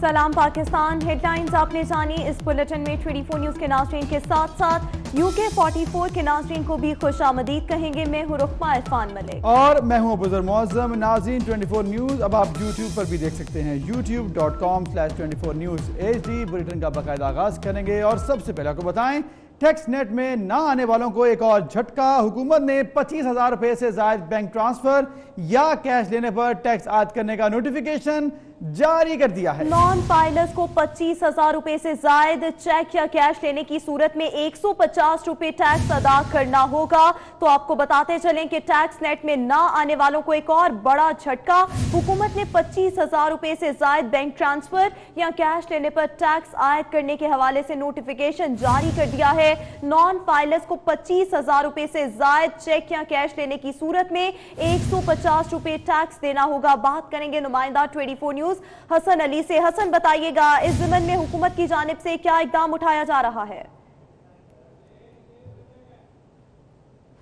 सलाम पाकिस्तान, हेडलाइंस आपने जानी। इस बुलेटिन में 24 न्यूज़ के नाज़रीन के साथ साथ UK 44 के नाज़रीन को भी खुशामदीद कहेंगे। मैं हूँ रुखमा इरफान मलिक और मैं हूँ अबूज़र मुअज़्ज़म। नाज़रीन 24 न्यूज़ अब आप YouTube पर भी देख सकते हैं, youtube.com/24 News HD। बुलेटिन का बाकायदा आगाज़ करेंगे और सबसे पहले आपको बताएं, टैक्स नेट में ना आने वालों को एक और झटका। हुकूमत ने 25,000 रुपए से ज़ायद बैंक ट्रांसफर या कैश लेने पर टैक्स आयद करने का नोटिफिकेशन जारी कर दिया है। नॉन फाइलर्स को 25,000 रुपए से जायद चेक या कैश लेने की सूरत में 150 रुपए टैक्स अदा करना होगा। तो आपको बताते चलें कि टैक्स नेट में ना आने वालों को एक और बड़ा झटका। हुकूमत ने 25,000 रुपए से जायद बैंक ट्रांसफर या कैश लेने पर टैक्स आयद करने के हवाले से नोटिफिकेशन जारी कर दिया है। नॉन फाइलर्स को 25,000 रुपए से जायद चेक या कैश लेने की सूरत में 150 रुपए टैक्स देना होगा। बात करेंगे नुमाइंदा 24 न्यूज़ हसन अली से। हसन, बताइएगा इस ज़िमन में हुकूमत की जानिब से क्या इक़दाम उठाया जा रहा है?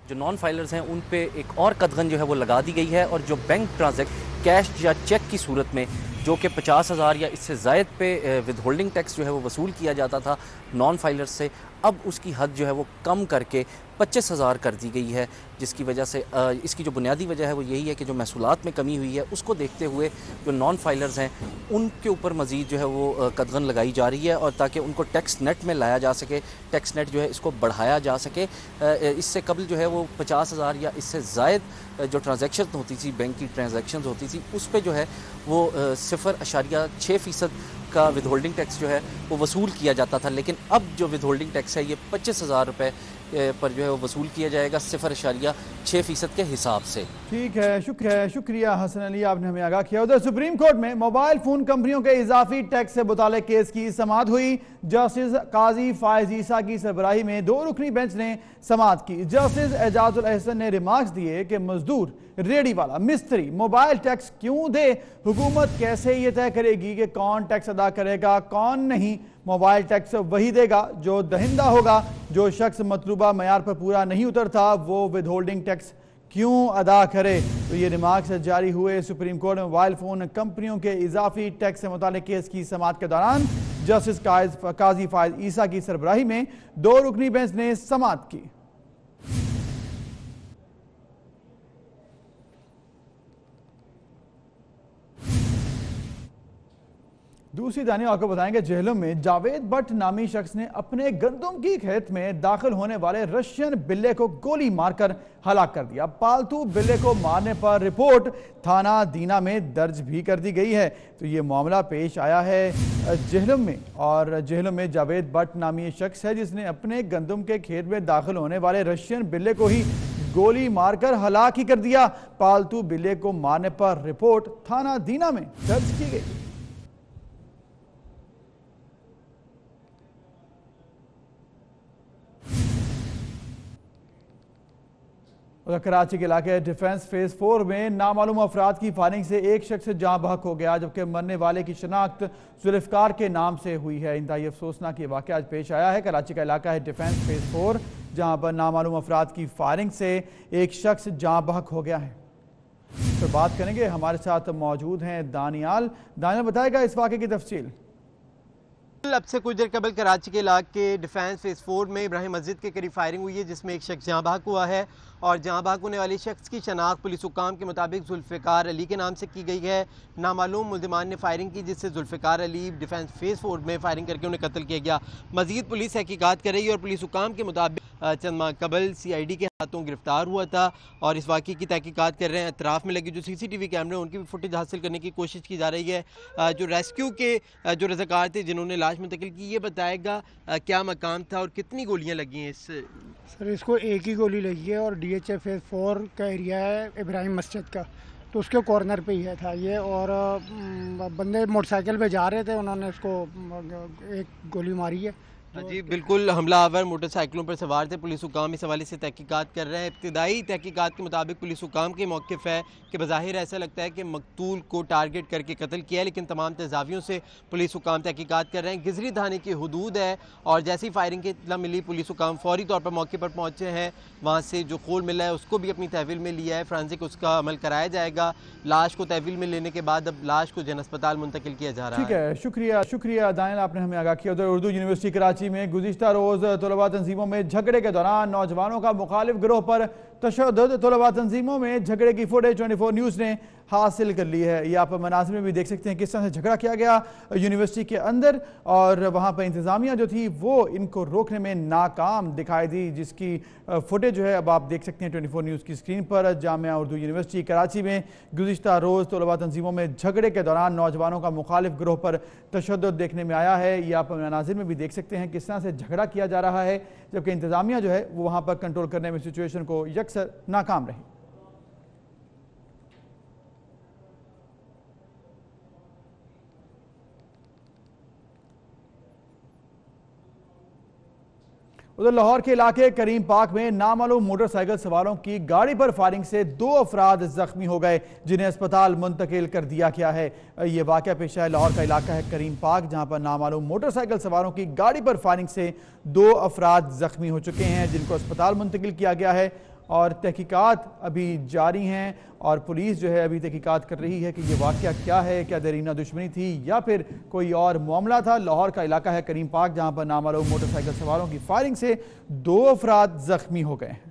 जो नॉन फाइलर्स हैं उन पे एक और कदगन जो है वो लगा दी गई है, और जो बैंक ट्रांजैक्शन कैश या चेक की सूरत में जो कि 50,000 या इससे ज़ायद पे विद होल्डिंग टैक्स जो है वो वसूल किया जाता था नॉन फाइलर्स से, अब उसकी हद जो है वो कम करके 25,000 कर दी गई है। जिसकी वजह से इसकी जो बुनियादी वजह है वो यही है कि जो महसूलात में कमी हुई है उसको देखते हुए जो नॉन फाइलर्स हैं उनके ऊपर मज़ीद जो है वो कदगन लगाई जा रही है, और ताकि उनको टैक्स नेट में लाया जा सके, टैक्स नेट जो है इसको बढ़ाया जा सके। इससे कबल जो है वो 50,000 या इससे ज़ायद जो ट्रांजैक्शन होती थी, बैंक की ट्रांजैक्शन होती थी, उस पर जो है वो 0.6% का विद होल्डिंग टैक्स जो है वो वसूल किया जाता था। लेकिन अब जो विद होल्डिंग टैक्स है ये 25,000 रुपये पर जो है वो वसूल किया जाएगा 0.6% के हिसाब से। ठीक है, शुक्रिया हसन अली, आपने हमें आगाह किया। उधर सुप्रीम कोर्ट में मोबाइल फोन कंपनियों के इजाफी टैक्स से मुताल्लिक केस की समाअत हुई। जस्टिस काजी फायज ईसा की सरबराही में 2 रुकनी बेंच ने समाअत की। जस्टिस एजाजुल अहसन ने रिमार्क्स दिए कि मजदूर, रेडी वाला, मिस्त्री मोबाइल टैक्स क्यों दे, हुकूमत कैसे ये तय करेगी कि कौन टैक्स अदा करेगा कौन नहीं। मोबाइल टैक्स वही देगा जो दहिंदा होगा। जो शख्स मतलूबा मयार पर पूरा नहीं उतरता वो विद होल्डिंग टैक्स क्यों अदा करे। तो ये रिमार्क्स जारी हुए सुप्रीम कोर्ट में मोबाइल फोन कंपनियों के इजाफी टैक्स से मुताल्लिक केस की समाअत के दौरान। जस्टिस काजी फायज ईसा की सरबराही में 2 रुकनी बेंच ने समाअत की। दूसरी जानिब आपको बताएंगे, जेहलम में जावेद भट्ट नामी शख्स ने अपने गंदम की खेत में दाखिल होने वाले रशियन बिल्ले को गोली मारकर हलाक कर दिया। पालतू बिल्ले को मारने पर रिपोर्ट थाना दीना में दर्ज भी कर दी गई है। तो ये मामला पेश आया है जेहलम में, और जेहलम में जावेद भट्ट नामी शख्स है जिसने अपने गंदम के खेत में दाखिल होने वाले रशियन बिल्ले को ही गोली मारकर हलाक ही कर दिया। पालतू बिल्ले को मारने पर रिपोर्ट थाना दीना में दर्ज की गई। कराची के इलाके डिफेंस फेज 4 में नामालूम अफराद की फायरिंग से एक शख्स जाँ बहक हो गया, जबकि मरने वाले की शनाख्त जुल्फकार के नाम से हुई है। इंतहाई अफसोसनाक ये वाक़या आज पेश आया है। कराची का इलाका है डिफेंस फेज 4, जहाँ पर नामालूम अफराद की फायरिंग से एक शख्स जाँ बहक हो गया है। तो बात करेंगे, हमारे साथ मौजूद हैं दानियाल बताएगा इस वाक़े की तफसील। अब से कुछ देर कबल कराची के इलाके डिफेंस फेज 4 में इब्राहिम मस्जिद के करीब फायरिंग हुई है, जिसमें एक शख्स जहाँ बहक हुआ है, और जहाँ बहक होने वाले शख्स की शनाख्त पुलिस हुक्काम के मुताबिक जुल्फिकार अली के नाम से की गई है। नामालूम मुल्जिमान ने फायरिंग की, जिससे जुल्फिकार अली डिफेंस फेज 4 में फायरिंग करके उन्हें कत्ल किया गया। मजीद पुलिस तहकीकात कर रही है, और पुलिस हुक्काम के मुताबिक चंद माह कबल CID के हाथों गिरफ्तार हुआ था, और इस वाक़े की तहकीकात कर रहे हैं। अतराफ़ में लगे जो CCTV कैमरे उनकी भी फुटेज हासिल करने की कोशिश की जा रही है। जो रेस्क्यू के जो रज़ाकार थे जिन्होंने लाश मुंतकिल की, ये बताएगा क्या मकाम था और कितनी गोलियां लगी हैं इस? सर, इसको एक ही गोली लगी है, और DHA फेज 4 का एरिया है इब्राहिम मस्जिद का, तो उसके कॉर्नर पे ही है था ये। और बंदे मोटरसाइकिल पे जा रहे थे, उन्होंने इसको एक गोली मारी है, جی بالکل، حملہ آور موٹر سائیکلوں پر سوار تھے. پولیس حکام اس حوالے سے تحقیقات کر رہے ہیں. ابتدائی تحقیقات کے مطابق پولیس حکام کے موقف ہے کہ بظاہر ایسا لگتا ہے کہ مقتول کو ٹارگٹ کر کے قتل کیا ہے، لیکن تمام تجاویزوں سے پولیس حکام تحقیقات کر رہے ہیں. گزری تھانے کی حدود ہے اور جیسی فائرنگ کی اطلاع ملی پولیس حکام فوری طور پر موقع پر پہنچے ہیں. وہاں سے جو خول ملا ہے اس کو بھی اپنی تحویل میں لیا ہے. فرانزک اس کا عمل کرایا جائے گا. لاش کو تحویل میں لینے کے بعد اب لاش کو جن اسپتال منتقل کیا جا رہا ہے. ٹھیک ہے، شکریہ دانیل، آپ نے ہمیں آگاہ کیا. ادھر اردو یونیورسٹی کراچی میں گزشتہ روز طلباء تنظیموں میں جھگڑے کے دوران نوجوانوں کا مخالف گروہ پر تشدد. طلباء تنظیموں میں جھگڑے کی فوٹیج 24 نیوز نے حاصل کر لی ہے. یہ آپ مناظر میں بھی دیکھ سکتے ہیں کس طرح سے جھگڑا کیا گیا یونیورسٹی کے اندر، اور وہاں پر انتظامیہ جو تھی وہ ان کو روکنے میں ناکام دکھائی دی، جس کی فوٹیج جو ہے اب آپ دیکھ سکتے ہیں 24 نیوز کی اسکرین پر. جامعہ اردو یونیورسٹی کراچی میں گزشتہ روز طلباء تنظیموں میں جھگڑے کے دوران نوجوانوں کا مخالف گروہ پر تشدد دیکھنے میں آیا ہے. یہ آپ مناظر میں بھی دیکھ سکتے ہیں کس طرح سے جھگڑا کیا جا رہا ہے، جبکہ انتظامیہ جو ہے وہ وہاں پر کنٹرول کرنے میں سچویشن کو یکسر ناکام رہی. ادھر لاہور کے علاقے کریم پاک میں نامعلوم موٹر سائیکل سواروں کی گاڑی پر فائرنگ سے 2 افراد زخمی ہو گئے، جنہیں اسپتال منتقل کر دیا گیا ہے. یہ واقعہ پیش ہے لاہور کا علاقہ ہے کریم پاک، جہاں پر نامعلوم موٹر سائیکل سواروں کی گاڑی پر فائرنگ سے 2 افراد زخمی ہو چکے ہیں، جن کو اسپتال منتقل کیا گیا ہے. اور تحقیقات ابھی جاری ہیں اور پولیس جو ہے ابھی تحقیقات کر رہی ہے کہ یہ واقعہ کیا ہے، کیا دیرینہ دشمنی تھی یا پھر کوئی اور معاملہ تھا. لاہور کا علاقہ ہے کریم پاک، جہاں پر نامعلوم موٹر سائیکل سواروں کی فائرنگ سے 2 افراد زخمی ہو گئے ہیں.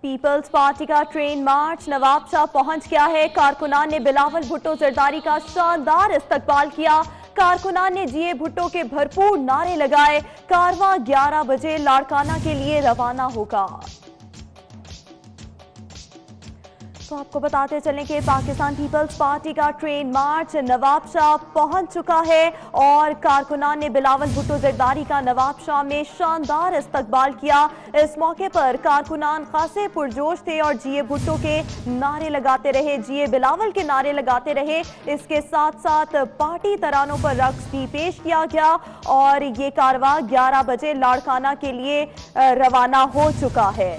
پیپلز پارٹی کا ٹرین مارچ نواب شاہ پہنچ گیا ہے. کارکنان نے بلاول بھٹو زرداری کا شاندار استقبال کیا. کارکنان نے جی اے بھٹو کے بھرپور نعرے لگائے. کارواں 11 بجے لاڑکانہ کے لیے روانہ ہوگا. تو آپ کو بتاتے چلیں کہ پاکستان پیپلز پارٹی کا ٹرین مارچ نواب شاہ پہنچ چکا ہے اور کارکنان نے بلاول بھٹو زرداری کا نواب شاہ میں شاندار استقبال کیا. اس موقع پر کارکنان خاصے پرجوش تھے اور جی اے بھٹو کے نعرے لگاتے رہے، جی اے بلاول کے نعرے لگاتے رہے. اس کے ساتھ ساتھ پارٹی ترانوں پر رقص بھی پیش کیا گیا اور یہ کارواں 11 بجے لاڑکانہ کے لیے روانہ ہو چکا ہے.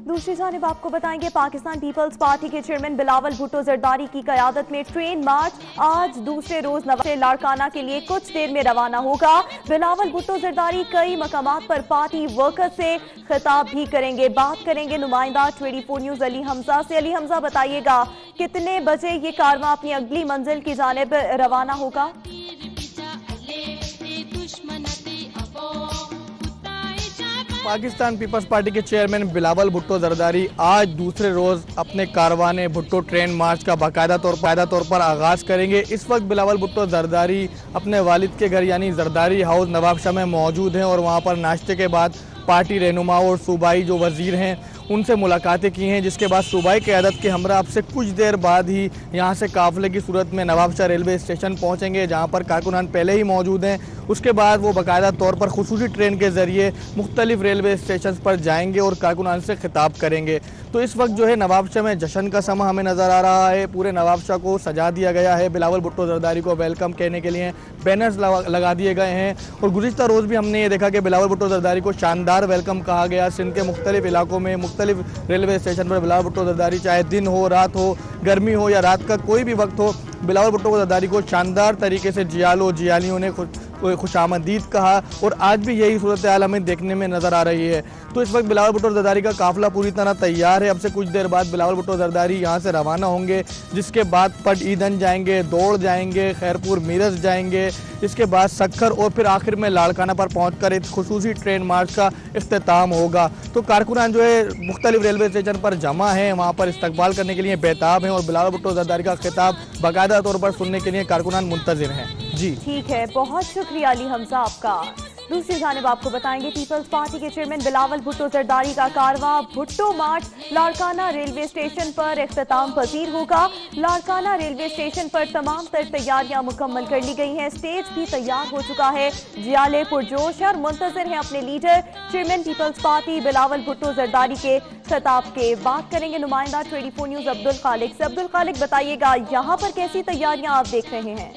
دوسری جانب آپ کو بتائیں گے پاکستان پیپلز پارٹی کے چیئرمین بلاول بھٹو زرداری کی قیادت میں ٹرین مارچ آج دوسرے روز نواب سے لاڑکانہ کے لیے کچھ دیر میں روانہ ہوگا. بلاول بھٹو زرداری کئی مقامات پر پارٹی ورکر سے خطاب بھی کریں گے. بات کریں گے نمائندہ 24 نیوز علی حمزہ سے. علی حمزہ بتائیے گا کتنے بجے یہ کارواں اپنی اگلی منزل کی جانب روانہ ہوگا؟ پاکستان پیپلز پارٹی کے چیئرمین بلاول بھٹو زرداری آج دوسرے روز اپنے کاروان بھٹو ٹرین مارچ کا باقاعدہ طور پر آغاز کریں گے. اس وقت بلاول بھٹو زرداری اپنے والد کے گھر یعنی زرداری ہاؤس نواب شاہ میں موجود ہیں اور وہاں پر ناشتے کے بعد پارٹی رہنماؤں اور صوبائی جو وزیر ہیں ان سے ملاقاتیں کی ہیں، جس کے بعد صوبائی قیادت کے ہمراہ اب سے کچھ دیر بعد ہی یہاں سے قافلے کی صورت میں نواب شاہ ریلوے اسٹیشن پہنچیں گے، جہاں پر کارکنان پہلے ہی موجود ہیں. اس کے بعد وہ باقاعدہ طور پر خصوصی ٹرین کے ذریعے مختلف ریلوے اسٹیشنز پر جائیں گے اور کارکنان سے خطاب کریں گے. تو اس وقت جو ہے نواب شاہ میں جشن کا سما ہمیں نظر آ رہا ہے. پورے نواب شاہ کو سجا دیا گیا ہے. بلاول بھٹو زرداری کو ویلکم کہنے کے لیے بینرز لگا دیے گئے ہیں اور گزشتہ روز بھی ہم نے یہ دیکھا کہ بلاول بھٹو زرداری کو شاندار ویلکم کہا گیا. سندھ کے مختلف علاقوں میں مختلف ریلوے اسٹیشن پر بلاول بھٹو زرداری چاہے دن ہو، رات ہو، گرمی ہو یا رات کا کوئی بھی وقت ہو، بلاول بھٹو زرداری کو شاندار طریقے سے جیالیوں نے خوش آمدید کہا اور آج بھی یہی صورتحال ہمیں دیکھنے میں نظر آ رہی ہے. تو اس وقت بلاول بھٹو زرداری کا قافلہ پوری طرح تیار ہے. اب سے کچھ دیر بعد بلاول بھٹو زرداری یہاں سے روانہ ہوں گے، جس کے بعد پٹ ایدھن جائیں گے، دوڑ جائیں گے، خیرپور میرز جائیں گے، اس کے بعد سکھر اور پھر آخر میں لاڑکانہ پر پہنچ کر ایک خصوصی ٹرین مارچ کا اختتام ہوگا. تو کارکنان جو ہے مختلف ریلوے اسٹیشن پر جمع ہیں، وہاں پر استقبال کرنے کے لیے بےتاب ہیں اور بلاول بھٹو زرداری کا خطاب باقاعدہ طور پر سننے کے لیے کارکنان منتظر ہیں. جی ٹھیک ہے، بہت شکریہ علی حمزہ آپ کا. दूसरी जानिब आपको बताएंगे पीपल्स पार्टी के चेयरमैन बिलावल भुट्टो जरदारी का कारवां भुट्टो मार्च लाड़काना रेलवे स्टेशन पर इख्तिताम पजीर होगा। लाड़काना रेलवे स्टेशन पर तमाम तर तैयारियां मुकम्मल कर ली गई हैं, स्टेज भी तैयार हो चुका है। जियाले पुरजोश है और मुंतजर हैं अपने leader chairman Peoples Party Bilawal Bhutto Zardari के खिताब के। बात करेंगे नुमाइंदा 24 न्यूज अब्दुल खालिक से। अब्दुल खालिक, बताइएगा यहाँ पर कैसी तैयारियां आप देख रहे हैं?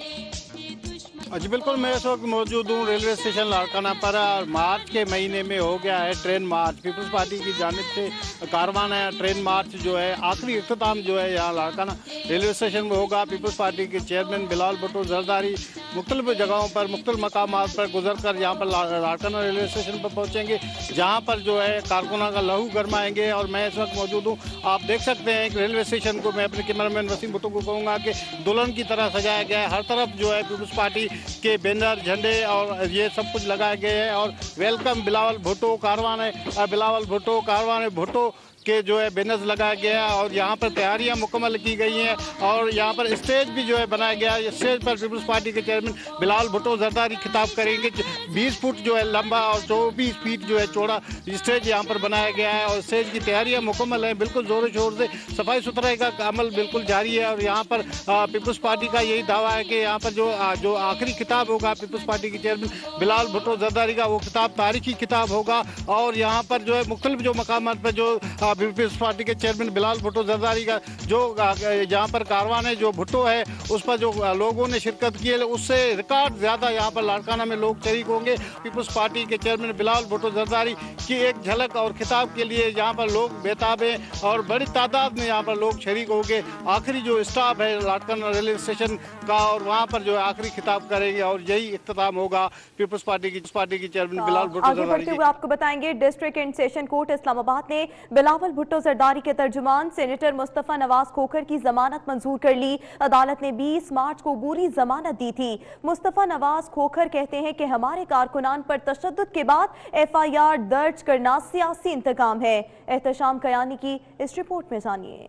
जी बिल्कुल, मैं इस वक्त मौजूद हूँ रेलवे स्टेशन लाड़काना पर। मार्च के महीने में हो गया है ट्रेन मार्च, पीपल्स पार्टी की जानिब से कारवां है ट्रेन मार्च जो है आखिरी इख्तिताम जो है यहाँ लाड़काना रेलवे स्टेशन में होगा। पीपल्स पार्टी के चेयरमैन बिलावल भुट्टो जरदारी मुख्तलिफ जगहों पर मुख्तलिफ मकामात पर गुजर कर यहाँ पर लाड़काना रेलवे स्टेशन पर पहुँचेंगे, जहाँ पर जो है कारकुना का लहू गरमाएंगे। और मैं इस वक्त मौजूद हूँ, आप देख सकते हैं कि रेलवे स्टेशन को मैं अपने कैमरामैन वसीम भुट्टो को कहूँगा कि दुल्हन की तरह सजाया गया है। हर तरफ जो है पीपल्स पार्टी के बैनर, झंडे और ये सब कुछ लगाए गए हैं। और वेलकम बिलावल भुट्टो कारवां है, बिलावल भुट्टो कारवां है भुट्टो के जो है बैनर्स लगाया गया है। और यहाँ पर तैयारियां मुकम्मल की गई हैं और यहाँ पर स्टेज भी जो है बनाया गया है। स्टेज पर पीपल्स पार्टी के चेयरमैन बिलावल भुट्टो जरदारी खिताब करेंगे। 20 फुट जो है लंबा और 24 फीट जो है चौड़ा स्टेज यहाँ पर बनाया गया है और स्टेज की तैयारियां मुकम्मल है। बिल्कुल जोरों शोर से सफाई सुथराई का अमल बिल्कुल जारी है। और यहाँ पर पीपल्स पार्टी का यही दावा है कि यहाँ पर जो आखिरी खिताब होगा पीपल्स पार्टी के चेयरमैन बिलावल भुट्टो जरदारी का, वो खिताब तारीखी खिताब होगा। और यहाँ पर जो है मुख्तलिफ जो मकामात पर जो पीपल्स पार्टी के चेयरमैन बिलावल भुट्टो जरदारी का जो जहाँ पर कारवां है जो भुट्टो है उस पर जो लोगों ने शिरकत की है उससे रिकॉर्ड ज्यादा यहाँ पर लाड़काना में लोग शरीक होंगे। पीपल्स पार्टी के चेयरमैन बिलावल भुट्टो जरदारी की एक झलक और खिताब के लिए यहाँ पर लोग बेताब हैं और बड़ी तादाद में यहाँ पर लोग शरीक होंगे। आखिरी जो स्टाफ है लाड़काना रेलवे स्टेशन का और वहाँ पर जो है आखिरी खिताब करेंगे और यही इख्तिताम होगा पीपल्स पार्टी की चेयरमैन बिलावल भुट्टो जरदारी। आपको बताएंगे district and session court Islamabad ने बिलावल भुट्टो जरदारी के तर्जुमान सेनेटर मुस्तफा नवाज खोखर की जमानत मंजूर कर ली। अदालत ने 20 मार्च को पूरी जमानत दी थी। मुस्तफा नवाज खोखर कहते हैं कि हमारे कारकुनान पर तशद्दुद के बाद FIR दर्ज करना सियासी इंतकाम है। एहतशाम कयानी की इस रिपोर्ट में जानिए।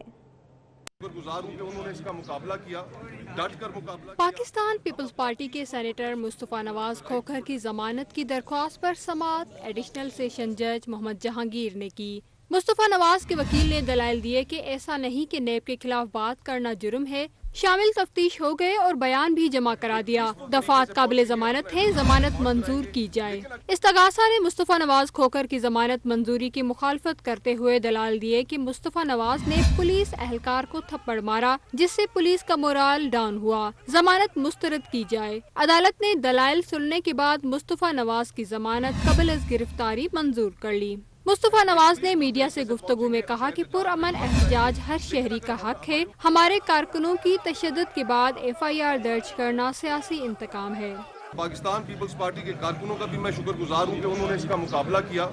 पाकिस्तान पीपल्स पार्टी के सेनेटर मुस्तफा नवाज खोखर की जमानत की दरख्वास्त पर समाअत एडिशनल सेशन जज मोहम्मद जहांगीर ने की। मुस्तफा नवाज के वकील ने दलाइल दिए कि ऐसा नहीं कि नेब के खिलाफ बात करना जुर्म है। शामिल तफ्तीश हो गए और बयान भी जमा करा दिया। दफात काबिल जमानत है, जमानत मंजूर की जाए। इस्तगासा ने मुस्तफा नवाज खोखर की जमानत मंजूरी की मुखालफत करते हुए दलाल दिए कि मुस्तफा नवाज ने पुलिस एहलकार को थप्पड़ मारा जिससे पुलिस का मोराल डाउन हुआ। जमानत मुस्तरद की जाए। अदालत ने दलाइल सुनने के बाद मुस्तफा नवाज की जमानत कबिल गिरफ्तारी मंजूर कर ली। मुस्तफा नवाज ने मीडिया से गुफ्तगू में कहा कि पुरअमन एहतजाज हर शहरी का हक है। हमारे कारकुनों की तशद्दुद के बाद FIR दर्ज करना सियासी इंतकाम है। पाकिस्तान पीपल्स पार्टी के कारकुनों का भी मैं शुक्रगुजार हूँ कि उन्होंने इसका मुकाबला किया,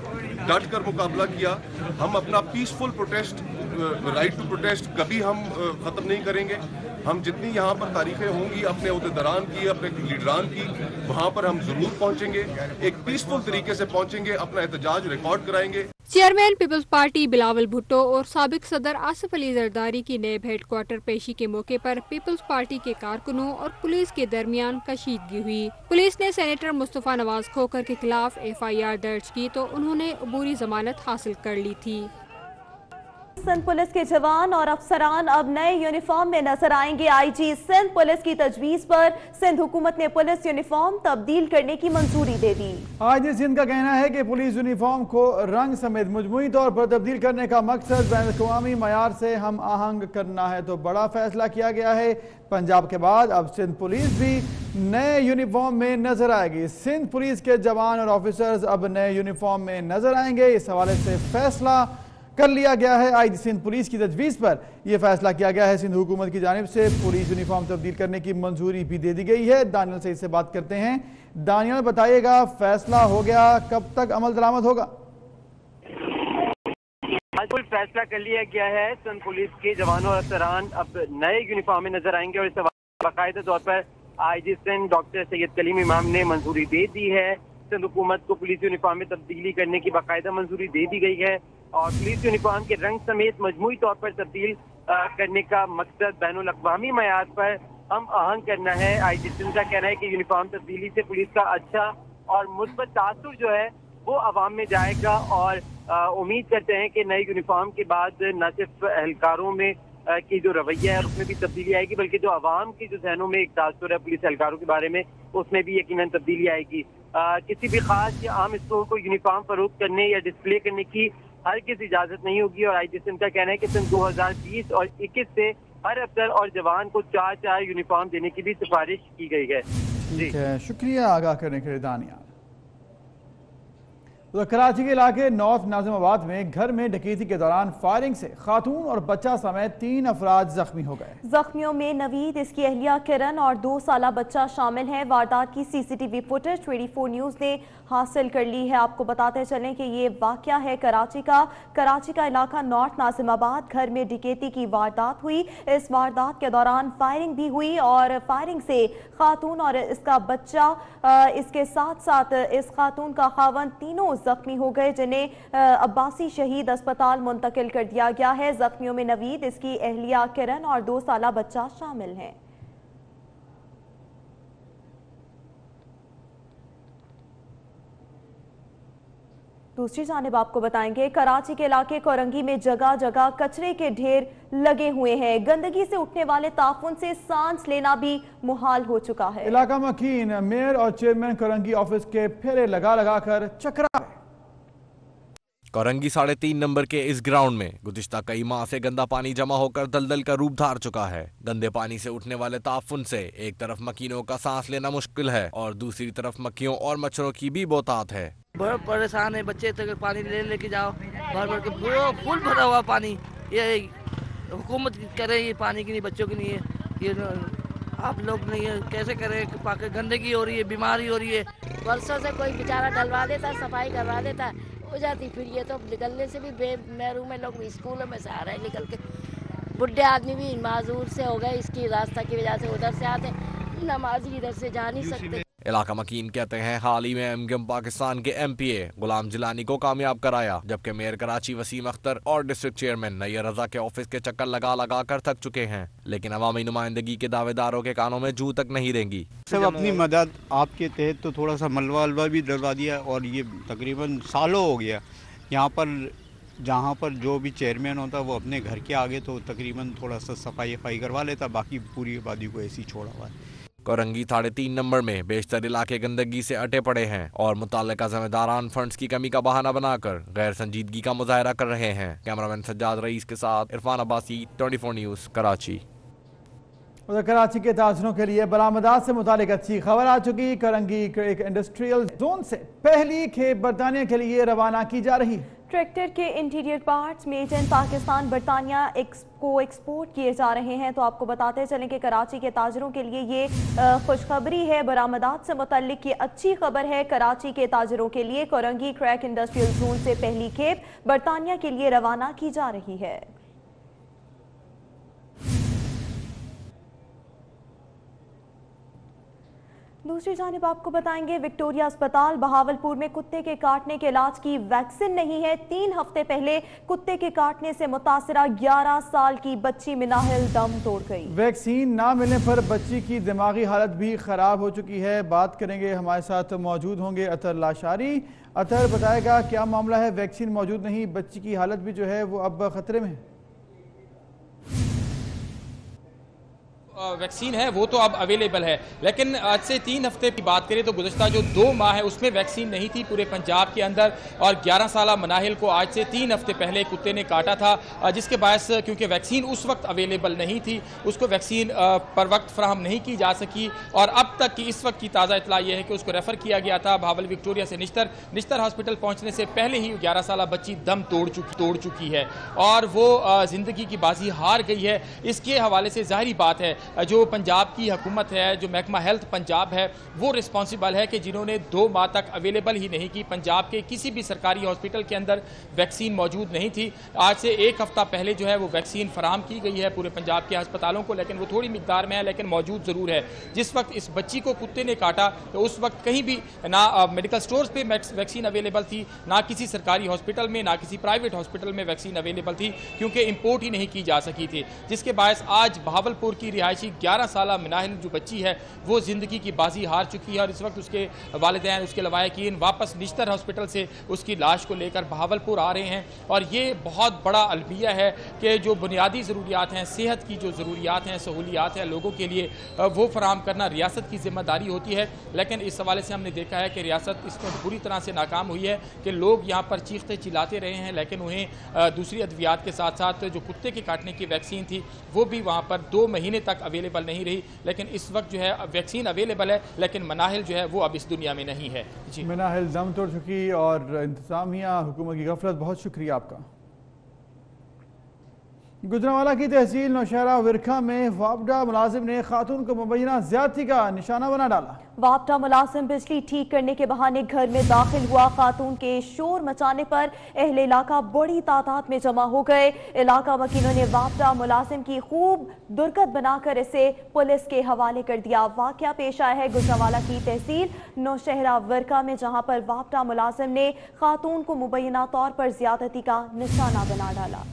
डट कर मुकाबला किया। हम अपना peaceful protest, right to protest कभी हम ख़त्म नहीं करेंगे। हम जितनी यहाँ पर तारीखें होंगी अपने उहदेदारान की, अपने लीडरान की, वहाँ पर हम जरूर पहुँचेंगे, एक पीसफुल तरीके से पहुँचेंगे, अपना एहतजाज रिकॉर्ड कराएंगे। Chairman Peoples Party Bilawal Bhutto और साबिक सदर आसिफ अली जरदारी की नेब हेडक्वार्टर पेशी के मौके पर पीपल्स पार्टी के कारकुनों और पुलिस के दरमियान कशीदगी हुई। पुलिस ने सेनेटर मुस्तफा नवाज खोखर के खिलाफ FIR दर्ज की तो उन्होंने अबूरी जमानत हासिल कर ली थी। सिंध पुलिस के जवान और अफसरान अब नए यूनिफॉर्म में नजर आएंगे। IG सिंध पुलिस की तजवीज पर सिंध हुकूमत ने पुलिस यूनिफॉर्म तब्दील करने की मंजूरी दे दी। IG सिंध का कहना है कि पुलिस यूनिफॉर्म को रंग समेत मजमूई तौर पर तब्दील करने का मकसद बैनुल-अक़वामी मयार से हम आहंग करना है, तो बड़ा फैसला किया गया है। पंजाब के बाद अब सिंध पुलिस भी नए यूनिफॉर्म में नजर आएगी। सिंध पुलिस के जवान और ऑफिसर्स अब नए यूनिफॉर्म में नजर आएंगे। इस हवाले से फैसला कर लिया गया है। IG सिंध पुलिस की तजवीज़ पर यह फैसला किया गया है। सिंध हुकूमत की जानिब से पुलिस यूनिफॉर्म तब्दील करने की मंजूरी भी दे दी गई है। दानियल सईद से बात करते हैं। दानियल, बताइएगा फैसला हो गया, कब तक अमल दरामद होगा? आज कोई फैसला कर लिया गया है। सिंध पुलिस के जवानों और अफसरान अब नए यूनिफॉर्म में नजर आएंगे और इस बाकायदा तौर पर IG सिंध डॉक्टर सैयद कलीम इमाम ने मंजूरी दे दी है। सिंध हुकूमत को पुलिस यूनिफॉर्म में तब्दीली करने की बाकायदा मंजूरी दे दी गई है और पुलिस यूनिफॉर्म के रंग समेत मजमूई तौर पर तब्दील करने का मकसद बैनुल अक़वामी मयार पर हम आहंग करना है। IG सिंध का कहना है कि यूनिफॉर्म तब्दीली से पुलिस का अच्छा اور مثبت تاثر جو ہے وہ عوام میں جائے گا، اور امید کرتے ہیں کہ نئی یونیفارم کے بعد نہ صرف اہلکاروں میں کی جو رویہ ہے اس میں بھی تبدیلی آئے گی، بلکہ جو عوام کی جو ذہنوں میں ایک تاثر ہے پولیس اہلکاروں کے بارے میں اس میں بھی یقیناً تبدیلی آئے گی۔ کسی بھی خاص یا عام اسٹور کو یونیفارم فروخت کرنے یا ڈسپلے کرنے کی ہرگز اجازت نہیں ہوگی، اور IGSN ان کا کہنا ہے کہ سن 2020 اور 21 سے ہر افسر اور جوان کو 4 یونیفارم دینے کی بھی سفارش کی گئی ہے۔ ٹھیک ہے، شکریہ آگاہ کرنے کے لیے دانیال۔ کراچی کے علاقے نارتھ ناظم آباد میں گھر میں ڈکیتی کے دوران فائرنگ سے خاتون اور بچہ سمیت 3 افراد زخمی ہو گئے۔ زخمیوں میں نوید، اس کی اہلیہ کرن اور 2 سالہ بچہ شامل ہیں۔ واردات کی CCTV فوٹیج 24 نیوز نے حاصل کر لی ہے۔ آپ کو بتاتے چلیں کہ یہ واقعہ ہے کراچی کا علاقہ نارتھ ناظم آباد۔ گھر میں ڈکیتی کی واردات ہوئی، اس واردات کے دوران فائرنگ بھی ہوئی اور فائرنگ سے خاتون اور اس کا بچہ، اس کے ساتھ ساتھ اس خاتون کا خاوند، تینوں زخمی ہو گئے، جنہیں عباسی شہید اسپتال منتقل کر دیا گیا ہے۔ زخمیوں میں نوید، اس کی اہلیہ کرن اور 2 سالہ بچہ شامل ہیں۔ دوسری جانب آپ کو بتائیں گے کراچی کے علاقے کورنگی میں جگہ جگہ کچرے کے ڈھیر لگے ہوئے ہیں۔ گندگی سے اٹھنے والے تعفن سے سانس لینا بھی محال ہو چکا ہے۔ علاقہ مکین میئر اور چیئرمین کورنگی آفس کے پھیرے لگا کر چکرا رہے۔ کورنگی 3.5 نمبر کے اس گراؤنڈ میں گزشتہ کئی ماہ سے گندا پانی جمع ہو کر دلدل کا روپ دھار چکا ہے۔ گندے پانی سے اٹھنے والے تعفن سے ایک طرف مکینوں کا سانس لینا مشکل ہے اور دوسری طرف مکھیوں اور مچھروں کی بھی بہتات ہے۔ بہت پریشان ہے، بچے تک پانی لے کے جاؤ، بھر کے فل بھرا ہوا پانی۔ یہ حکومت کرے یہ پانی کی نہیں، بچوں کی نہیں ہے، یہ آپ لوگ نہیں ہے کیسے کریں؟ گندگی ہو رہی ہے، بیماری ہو رہی ہے۔ برسوں سے کوئی بیچارہ ڈلوا دیتا، صفائی کروا دیتا ہو جاتی، پھر یہ تو نکلنے سے بھی بے محروم ہے لوگ، اسکولوں میں سے آ رہے ہیں نکل کے، بڈھے آدمی بھی معذور سے ہو گئے اس کی راستہ کی وجہ سے، ادھر سے آتے نمازی ادھر سے جا نہیں سکتے۔ علاقہ مکین کہتے ہیں حال ہی میں MGM پاکستان کے MPA غلام جیلانی کو کامیاب کرایا، جبکہ میئر کراچی وسیم اختر اور ڈسٹرکٹ چیئرمین نیر رضا کے آفس کے چکر لگا کر تھک چکے ہیں، لیکن عوامی نمائندگی کے دعوے داروں کے کانوں میں جو تک نہیں رہیں گی۔ سب اپنی مدد آپ کے تحت تو تھوڑا سا ملوا بھی ڈلوا دیا، اور یہ تقریباً سالوں ہو گیا یہاں پر، جہاں پر جو بھی چیئرمین ہوتا وہ اپنے گھر کے آگے تو تقریباً تھوڑا سا صفائی کروا لیتا، باقی پوری آبادی کو ایسی چھوڑا ہوا ہے۔ کورنگی 3.5 نمبر میں بیشتر علاقے گندگی سے اٹے پڑے ہیں اور متعلقہ ذمہ داران فنڈز کی کمی کا بہانہ بنا کر غیر سنجیدگی کا مظاہرہ کر رہے ہیں۔ کیمرامین سجاد رئیس کے ساتھ عرفان عباسی، 24 نیوز، کراچی۔ کراچی کے تاجروں کے لیے برآمدات سے متعلق اچھی خبر آ چکی۔ کورنگی ایک انڈسٹریل زون سے پہلی کھیپ برطانیہ کے لیے روانہ کی جا رہی ہے۔ ٹریکٹر کے interior parts made in Pakistan برطانیہ کو ایکسپورٹ کیے جا رہے ہیں۔ تو آپ کو بتاتے چلیں کہ کراچی کے تاجروں کے لیے یہ خوشخبری ہے، برآمدات سے متعلق یہ اچھی خبر ہے کراچی کے تاجروں کے لیے۔ کورنگی کریک انڈسٹریل زون سے پہلی کھیپ برطانیہ کے لیے روانہ کی جا رہی ہے۔ دوسری جانب آپ کو بتائیں گے وکٹوریہ اسپتال بہاولپور میں کتے کے کاٹنے کے علاج کی ویکسین نہیں ہے۔ 3 ہفتے پہلے کتے کے کاٹنے سے متاثرہ 11 سال کی بچی مناہل دم توڑ گئی۔ ویکسین نہ ملنے پر بچی کی دماغی حالت بھی خراب ہو چکی ہے۔ بات کریں گے، ہمارے ساتھ موجود ہوں گے اطہر لاشاری۔ اطہر بتائے گا کیا معاملہ ہے؟ ویکسین موجود نہیں، بچی کی حالت بھی جو ہے وہ اب خطرے میں ہے۔ ویکسین ہے وہ تو اب اویلیبل ہے، لیکن آج سے 3 ہفتے کی بات کریں تو گزشتہ جو 2 ماہ ہے اس میں ویکسین نہیں تھی پورے پنجاب کے اندر، اور 11 سالہ مناہل کو آج سے 3 ہفتے پہلے کتے نے کاٹا تھا، جس کے باعث کیونکہ ویکسین اس وقت اویلیبل نہیں تھی، اس کو ویکسین پر وقت فراہم نہیں کی جا سکی، اور اب تک کی اس وقت کی تازہ اطلاع یہ ہے کہ اس کو ریفر کیا گیا تھا بھاول وکٹوریہ سے نشتر ہاسپٹل پہنچنے سے پہلے ہی 11 سالہ بچی دم توڑ چکی ہے اور وہ زندگی کی بازی ہار گئی ہے۔ اس کے حوالے سے ظاہری بات ہے جو پنجاب کی حکومت ہے، جو محکمہ ہیلتھ پنجاب ہے، وہ رسپانسیبل ہے کہ جنہوں نے 2 ماہ تک اویلیبل ہی نہیں کی۔ پنجاب کے کسی بھی سرکاری ہاسپٹل کے اندر ویکسین موجود نہیں تھی۔ آج سے 1 ہفتہ پہلے جو ہے وہ ویکسین فراہم کی گئی ہے پورے پنجاب کے ہسپتالوں کو، لیکن وہ تھوڑی مقدار میں ہے، لیکن موجود ضرور ہے۔ جس وقت اس بچی کو کتے نے کاٹا تو اس وقت کہیں بھی نہ میڈیکل سٹورز پہ ویکسین اویلیبل تھی، نہ کسی سرکاری ہاسپٹل میں، نہ کسی پرائیویٹ ہاسپٹل میں ویکسین اویلیبل تھی، کیونکہ امپورٹ ہی نہیں کی جا سکی تھی، جس کے باعث آج بہاولپور کی رہائشی रिहायशी 11 साल मनाहिल जो बच्ची है वो ज़िंदगी की बाजी हार चुकी है और इस वक्त उसके वालिदैन, उसके लवाहिकीन वापस निश्तर हॉस्पिटल से उसकी लाश को लेकर बहावलपुर आ रहे हैं। और ये बहुत बड़ा अलमिया है कि जो बुनियादी ज़रूरियात हैं, सेहत की जो ज़रूरियात हैं, सहूलियात हैं लोगों के लिए, वो फराहम करना रियासत की जिम्मेदारी होती है। लेकिन इस हवाले से हमने देखा है कि रियासत इसमें बुरी तरह से नाकाम हुई है कि लोग यहाँ पर चीखते चिल्लाते रहे हैं, लेकिन उन्हें दूसरी अद्वियात के साथ साथ जो कुत्ते के काटने की वैक्सीन थी वो भी वहाँ पर 2 महीने तक अवेलेबल नहीं रही। लेकिन इस वक्त जो है वैक्सीन अवेलेबल है, लेकिन मनाहिल जो है वो अब इस दुनिया में नहीं है। जी, मनाहिल दम तोड़ चुकी और इंतजामिया हुकूमत की गफलत, बहुत शुक्रिया आपका। गुजरांवाला की तहसील नौशहरा विरखा में वापडा मुलाजिम ने खातून को मुबैना ज्यादती का निशाना बना डाला। वापडा मुलाजिम बिजली ठीक करने के बहाने घर में दाखिल हुआ। खातून के शोर मचाने पर अहले इलाका बड़ी तादाद में जमा हो गए। इलाका वकीलों ने वापडा मुलाजिम की खूब दुर्गत बनाकर इसे पुलिस के हवाले कर दिया। वाकया पेश आया है गुजरांवाला की तहसील नौशहरा विरखा में, जहां पर वापडा मुलाजिम ने खातून को मुबैना तौर पर ज्यादती का निशाना बना डाला।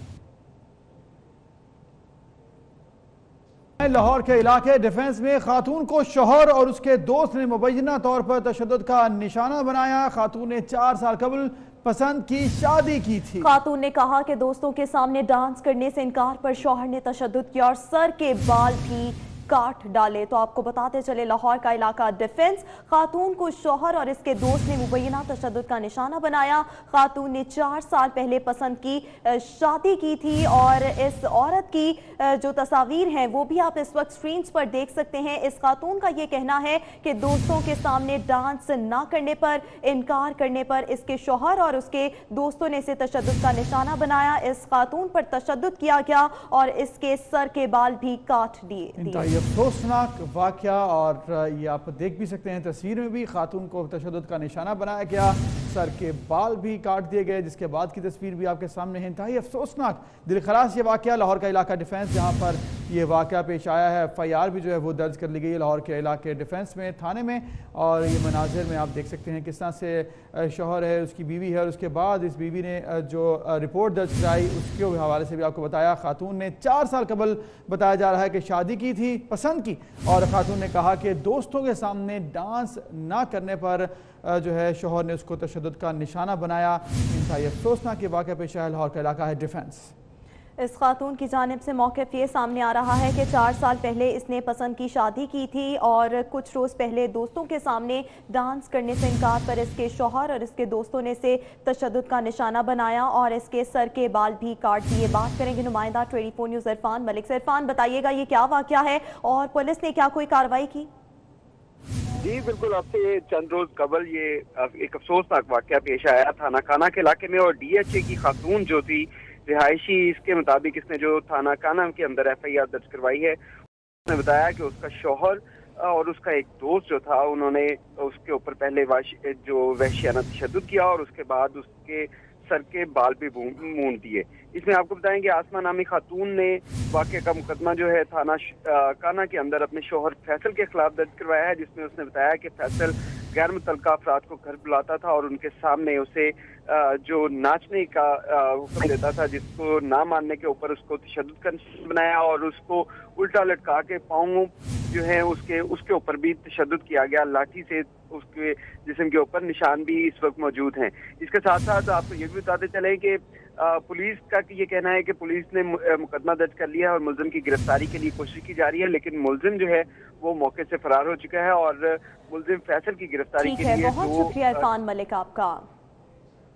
लाहौर के इलाके डिफेंस में खातून को शोहर और उसके दोस्त ने मुबैना तौर पर तशद्दुद का निशाना बनाया। खातून ने 4 साल कबल पसंद की शादी की थी। खातून ने कहा कि दोस्तों के सामने डांस करने से इनकार पर शौहर ने तशद्दुद किया और सर के बाल भी काट डाले। तो आपको बताते चले लाहौर का इलाका डिफेंस, खातून को शौहर और इसके दोस्त ने मुबैना तशद्दुद का निशाना बनाया। खातून ने 4 साल पहले पसंद की शादी की थी और इस औरत की जो तस्वीर हैं वो भी आप इस वक्त स्क्रीन पर देख सकते हैं। इस खातून का ये कहना है कि दोस्तों के सामने डांस ना करने पर, इनकार करने पर इसके शौहर और उसके दोस्तों ने इसे तशद्दुद का निशाना बनाया। इस खातून पर तशद्दुद किया गया और इसके सर के बाल भी काट दिए। अफसोसनाक वाकया, और ये आप देख भी सकते हैं तस्वीर में भी, खातून को तशद्दुद का निशाना बनाया गया, सर के बाल भी काट दिए गए, जिसके बाद की तस्वीर भी आपके सामने है। इंतहाई अफसोसनाक दिलखराश ये वाकया लाहौर का इलाका डिफेंस जहाँ पर ये वाकया पेश आया है। FIR भी जो है वो दर्ज कर ली गई है लाहौर के इलाके डिफेंस में, थाने में। और ये मनाजिर में आप देख सकते हैं किस तरह से शौहर है, उसकी बीवी है और उसके बाद इस बीवी ने जो रिपोर्ट दर्ज कराई उसके हवाले से भी आपको बताया। खातून ने 4 साल कबल बताया जा रहा है कि शादी की थी, पसंद की, और खातून ने कहा कि दोस्तों के सामने डांस ना करने पर जो है शौहर ने उसको तशद्दुद का निशाना बनाया। इंतहाई अफसोसनाक वाक़या पेश आया लाहौर का इलाका है डिफेंस। इस खातून की जानिब से मौक़िफ़ ये सामने आ रहा है कि 4 साल पहले इसने पसंद की शादी की थी और कुछ रोज़ पहले दोस्तों के सामने डांस करने से इनकार पर इसके शौहर और इसके दोस्तों ने इसे तशद्दुद का निशाना बनाया और इसके सर के बाल भी काट दिए। बात करेंगे नुमाइंदा 24 न्यूज़ इरफान मलिक से। इरफान, बताइएगा ये क्या वाक़या है और पुलिस ने क्या कोई कार्रवाई की? जी बिल्कुल, आपसे चंद रोज कबल ये एक अफसोसनाक वाकया पेश आया थाना काना के इलाके में। और DHA की खातून जो थी रिहायशी, इसके मुताबिक इसने जो थाना काना के अंदर FIR दर्ज करवाई है, उसने बताया कि उसका शौहर और उसका एक दोस्त जो था उन्होंने उसके ऊपर पहले जो वहशियाना तशद्दुद किया और उसके बाद उसके सर के बाल भी मूंद दिए। इसमें आपको बताएं कि आसमा नामी खातून ने वाक़े का मुकदमा जो है थाना काना के अंदर अपने शौहर फैसल के खिलाफ दर्ज करवाया है, जिसमें उसने बताया कि फैसल गैर मुतल्लका अफराद को घर बुलाता था और उनके सामने उसे जो नाचने का हुक्म देता था, जिसको ना मानने के ऊपर उसको तशद्दुद का बनाया और उसको उल्टा लटका के पाँव जो है उसके ऊपर भी तशद्दुद किया गया। लाठी से उसके जिस्म के ऊपर निशान भी इस वक्त मौजूद हैं। इसके साथ साथ आपको ये भी बताते चले कि पुलिस का ये कहना है कि पुलिस ने मुकदमा दर्ज कर लिया है और मुलजिम की गिरफ्तारी के लिए कोशिश की जा रही है, लेकिन मुलजिम जो है वो मौके से फरार हो चुका है और मुलजिम फैसल की गिरफ्तारी के लिए बहुत शुक्रिया इरफान मलिक आपका।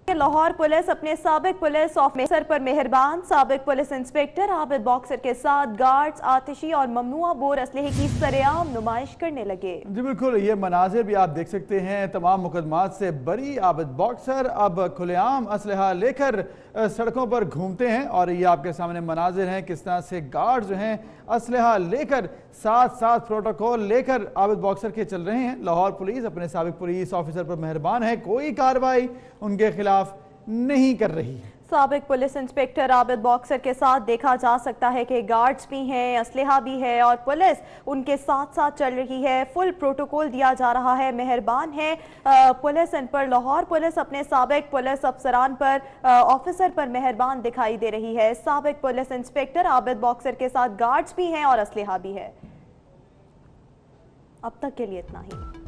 लाहौर पुलिस अपने साबिक पुलिस ऑफिसर पर मेहरबान। साबिक पुलिस इंस्पेक्टर आबिद बॉक्सर के साथ गार्ड्स आतिशी और ममनुआ बोर असलहे की सरेआम नुमाइश करने लगे। जी बिल्कुल, ये मनाजिर भी आप देख सकते हैं। तमाम मुकदमात से बरी आबिद बॉक्सर अब खुलेआम असलहा लेकर सड़कों पर घूमते हैं और ये आपके सामने मनाजिर हैं किस तरह से गार्ड जो हैं असलहा लेकर साथ प्रोटोकॉल लेकर आबिद बॉक्सर के चल रहे हैं। लाहौर पुलिस अपने साबिक पुलिस ऑफिसर पर मेहरबान है, कोई कार्रवाई उनके खिलाफ नहीं कर रही है। साबिक पुलिस इंस्पेक्टर आबिद बॉक्सर के साथ देखा जा सकता है कि गार्ड्स भी हैं, असलहा भी है और पुलिस उनके साथ चल रही है। फुल प्रोटोकॉल दिया जा रहा है, मेहरबान है पुलिस इन पर। लाहौर पुलिस अपने साबिक पुलिस अफसरान पर ऑफिसर पर मेहरबान दिखाई दे रही है। साबिक पुलिस इंस्पेक्टर आबिद बॉक्सर के साथ गार्ड्स भी हैं और असलहा भी है। अब तक के लिए इतना ही।